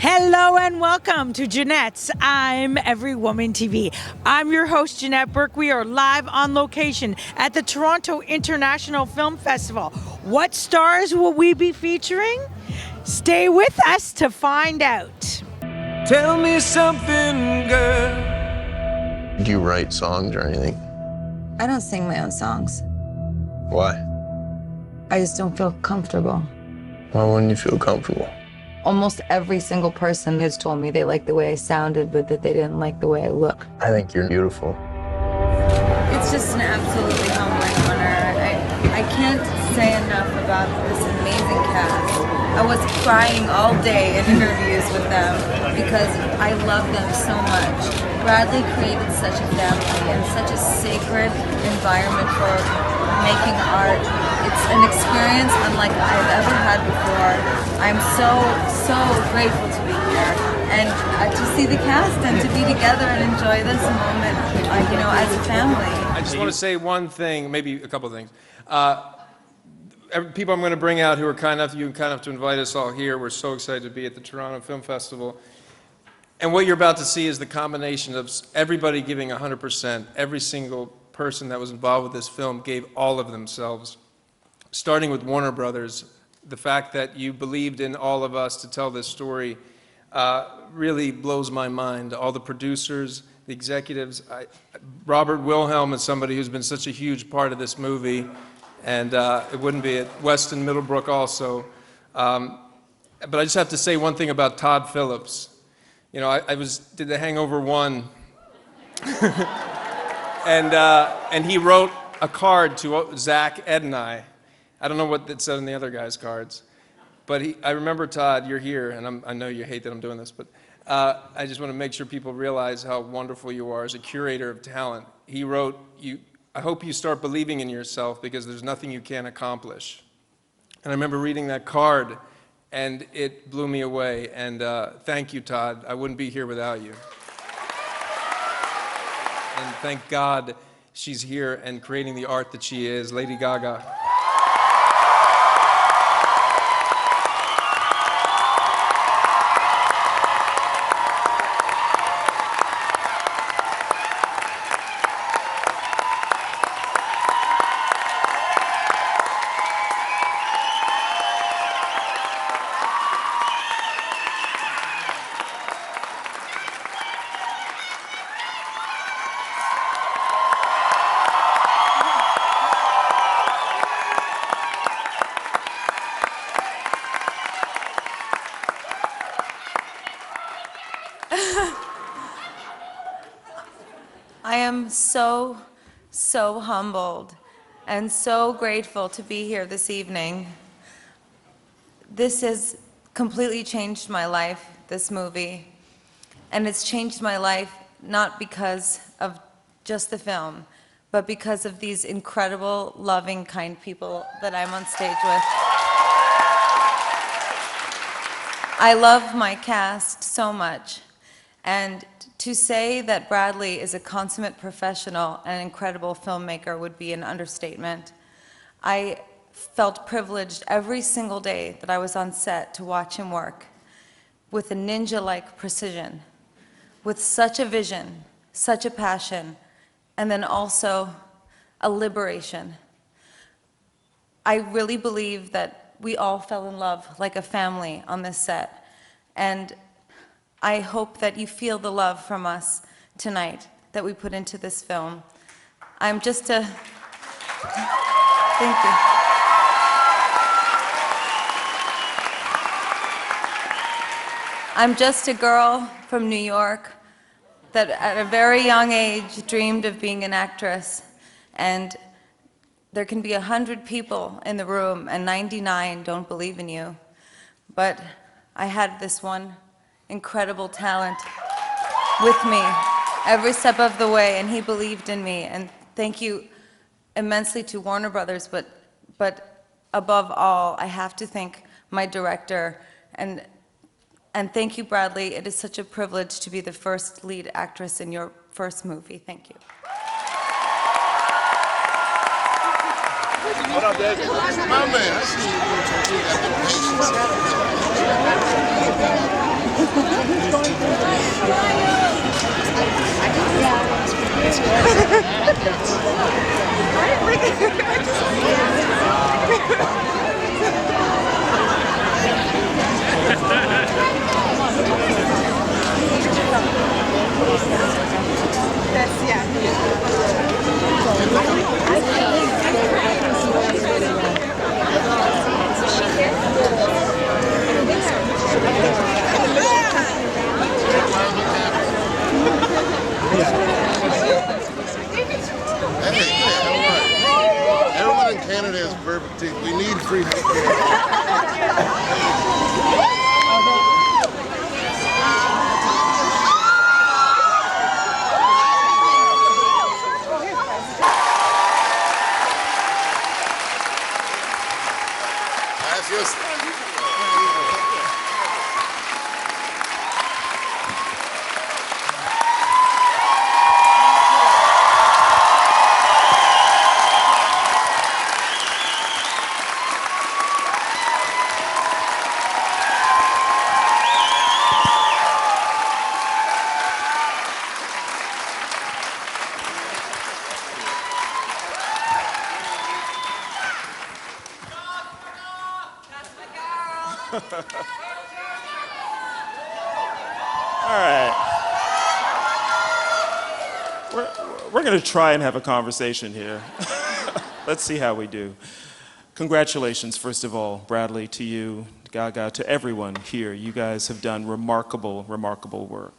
Hello and welcome to Janette's I'm Every Woman TV. I'm your host, Jeanette Burke. We are live on location at the Toronto International Film Festival. What stars will we be featuring? Stay with us to find out. Tell me something, girl. Do you write songs or anything? I don't sing my own songs. Why? I just don't feel comfortable. Why wouldn't you feel comfortable? Almost every single person has told me they like the way I sounded, but that they didn't like the way I look. I think you're beautiful. It's just an absolutely humbling honor. I can't say enough about this amazing cast. I was crying all day in interviews with them because I love them so much. Bradley created such a family and such a sacred environment for making art. It's an experience unlike I've ever had before. I'm so grateful to be here and to see the cast and to be together and enjoy this moment, as a family. I just want to say one thing, maybe a couple of things. People I'm going to bring out who are kind enough to invite us all here. We're so excited to be at the Toronto Film Festival. And what you're about to see is the combination of everybody giving 100%. Every single person that was involved with this film gave all of themselves. Starting with Warner Brothers, the fact that you believed in all of us to tell this story really blows my mind. All the producers, the executives. Robert Wilhelm is somebody who's been such a huge part of this movie, and it wouldn't be at Weston Middlebrook also. But I just have to say one thing about Todd Phillips. You know, I did The Hangover 1, and he wrote a card to Zach, Ed, and I. I don't know what it said on the other guys' cards, but I remember, Todd, you're here, and I know you hate that I'm doing this, but I just want to make sure people realize how wonderful you are as a curator of talent. He wrote, I hope you start believing in yourself because there's nothing you can't accomplish. And I remember reading that card, and it blew me away, and thank you, Todd. I wouldn't be here without you. And thank God she's here and creating the art that she is, Lady Gaga. I am so humbled and so grateful to be here this evening. This has completely changed my life, this movie. And it's changed my life not because of just the film, but because of these incredible, loving, kind people that I'm on stage with. I love my cast so much. And to say that Bradley is a consummate professional and an incredible filmmaker would be an understatement. I felt privileged every single day that I was on set to watch him work with a ninja-like precision, with such a vision, such a passion, and then also a liberation. I really believe that we all fell in love like a family on this set. And I hope that you feel the love from us tonight that we put into this film. I'm just a... Thank you. I'm just a girl from New York that at a very young age dreamed of being an actress. And there can be 100 people in the room and 99 don't believe in you. But I had this one incredible talent with me every step of the way, and he believed in me. And thank you immensely to Warner Brothers, but above all, I have to thank my director, and thank you, Bradley. It is such a privilege to be the first lead actress in your first movie. Thank you. What up, baby? My man. Everyone in Canada has perfect teeth. We need free healthcare. Gracias. All right. We're going to try and have a conversation here. Let's see how we do. Congratulations, first of all, Bradley, to you, Gaga, to everyone here. You guys have done remarkable, remarkable work.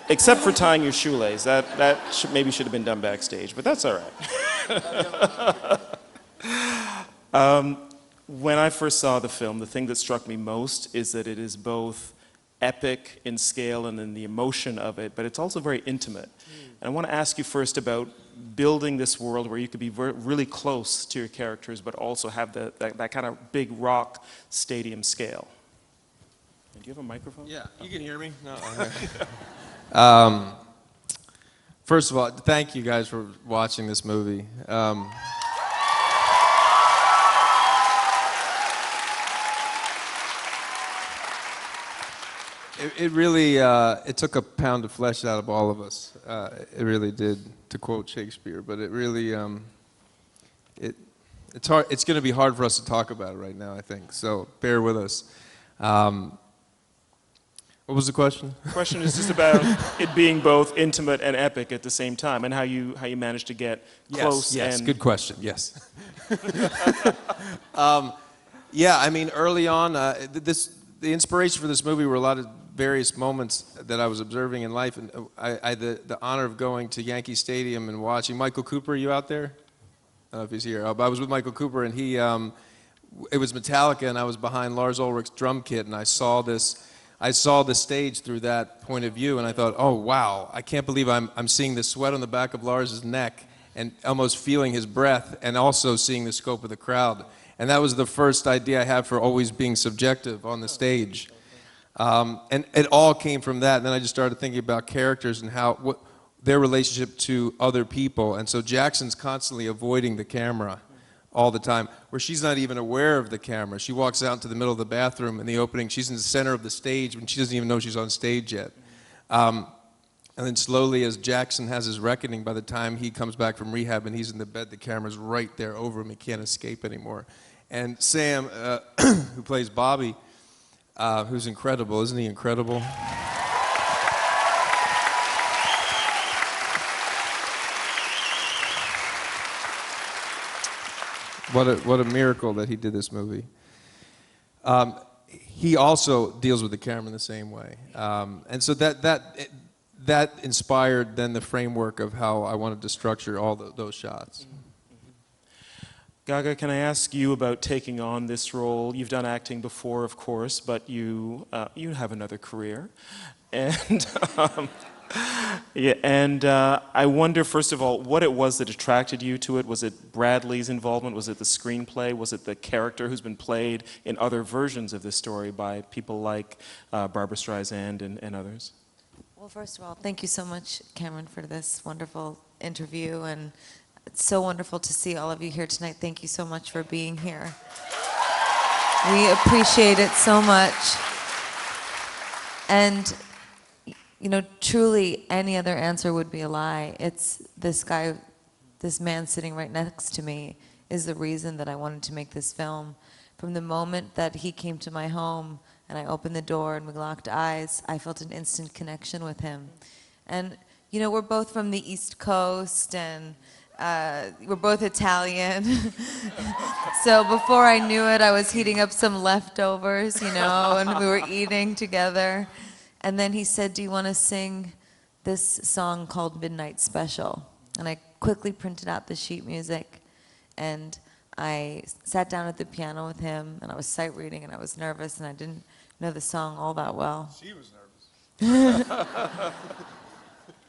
Except for tying your shoelace. That maybe should have been done backstage, but that's all right. When I first saw the film, the thing that struck me most is that it is both epic in scale and in the emotion of it, but it's also very intimate. And I want to ask you first about building this world where you could be really close to your characters, but also have that kind of big rock stadium scale. Do you have a microphone? Yeah, you can hear me? No. First of all, thank you guys for watching this movie. It really, it took a pound of flesh out of all of us. It really did, to quote Shakespeare. But it really, it's hard. It's going to be hard for us to talk about it right now, I think. So bear with us. What was the question? The question is just about it being both intimate and epic at the same time, and how you managed to get close. Yes, and good question. Yes. Yeah, I mean, early on, the inspiration for this movie were a lot of various moments that I was observing in life, and I had the honor of going to Yankee Stadium and watching Michael Cooper. Are you out there? I don't know if he's here. But I was with Michael Cooper, and it was Metallica, and I was behind Lars Ulrich's drum kit, and I saw the stage through that point of view, and I thought, oh wow, I can't believe I'm seeing the sweat on the back of Lars's neck, and almost feeling his breath, and also seeing the scope of the crowd. And that was the first idea I had for always being subjective on the stage. And it all came from that. And then I just started thinking about characters and what their relationship to other people. And so Jackson's constantly avoiding the camera all the time, where she's not even aware of the camera. She walks out into the middle of the bathroom in the opening. She's in the center of the stage when she doesn't even know she's on stage yet. And then slowly, as Jackson has his reckoning, by the time he comes back from rehab and he's in the bed, the camera's right there over him. He can't escape anymore. And Sam, who plays Bobby, who's incredible, isn't he incredible? What a miracle that he did this movie. He also deals with the camera in the same way. And so that inspired then the framework of how I wanted to structure all those shots. Gaga, can I ask you about taking on this role? You've done acting before, of course, but you have another career. And I wonder, first of all, what it was that attracted you to it. Was it Bradley's involvement? Was it the screenplay? Was it the character who's been played in other versions of this story by people like Barbra Streisand and others? Well, first of all, thank you so much, Cameron, for this wonderful interview, and it's so wonderful to see all of you here tonight. Thank you so much for being here. We appreciate it so much. And truly any other answer would be a lie. It's this guy, this man sitting right next to me is the reason that I wanted to make this film. From the moment that he came to my home and I opened the door and we locked eyes, I felt an instant connection with him. And, we're both from the East Coast and we're both Italian. So before I knew it, I was heating up some leftovers, and we were eating together. And then he said, do you want to sing this song called Midnight Special? And I quickly printed out the sheet music, and I sat down at the piano with him, and I was sight reading, and I was nervous, and I didn't know the song all that well. She was nervous.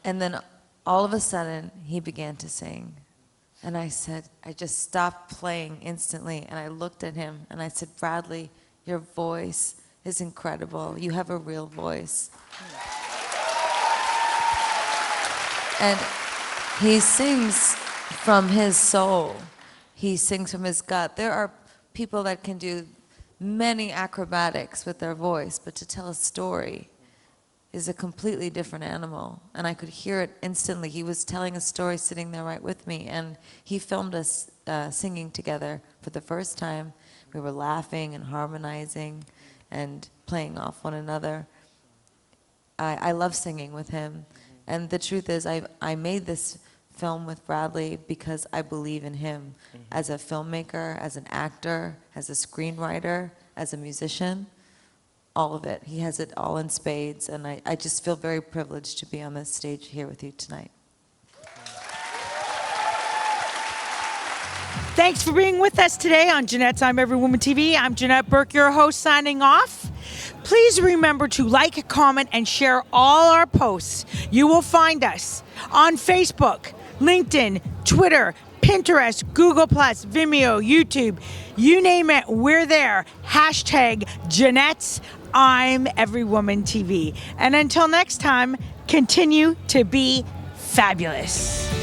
And then all of a sudden, he began to sing. And I just stopped playing instantly, and I looked at him, and I said, Bradley, your voice is incredible. You have a real voice. And he sings from his soul. He sings from his gut. There are people that can do many acrobatics with their voice, but to tell a story is a completely different animal. And I could hear it instantly. He was telling a story sitting there right with me, and he filmed us singing together for the first time. We were laughing and harmonizing and playing off one another. I love singing with him. And the truth is, I made this film with Bradley because I believe in him as a filmmaker, as an actor, as a screenwriter, as a musician, all of it. He has it all in spades, and I just feel very privileged to be on this stage here with you tonight. Thanks for being with us today on Janette's I'm Every Woman TV. I'm Janette Burke, your host, signing off. Please remember to like, comment, and share all our posts. You will find us on Facebook, LinkedIn, Twitter, Pinterest, Google+, Vimeo, YouTube. You name it, we're there. Hashtag Janette's I'm Every Woman TV. And until next time, continue to be fabulous.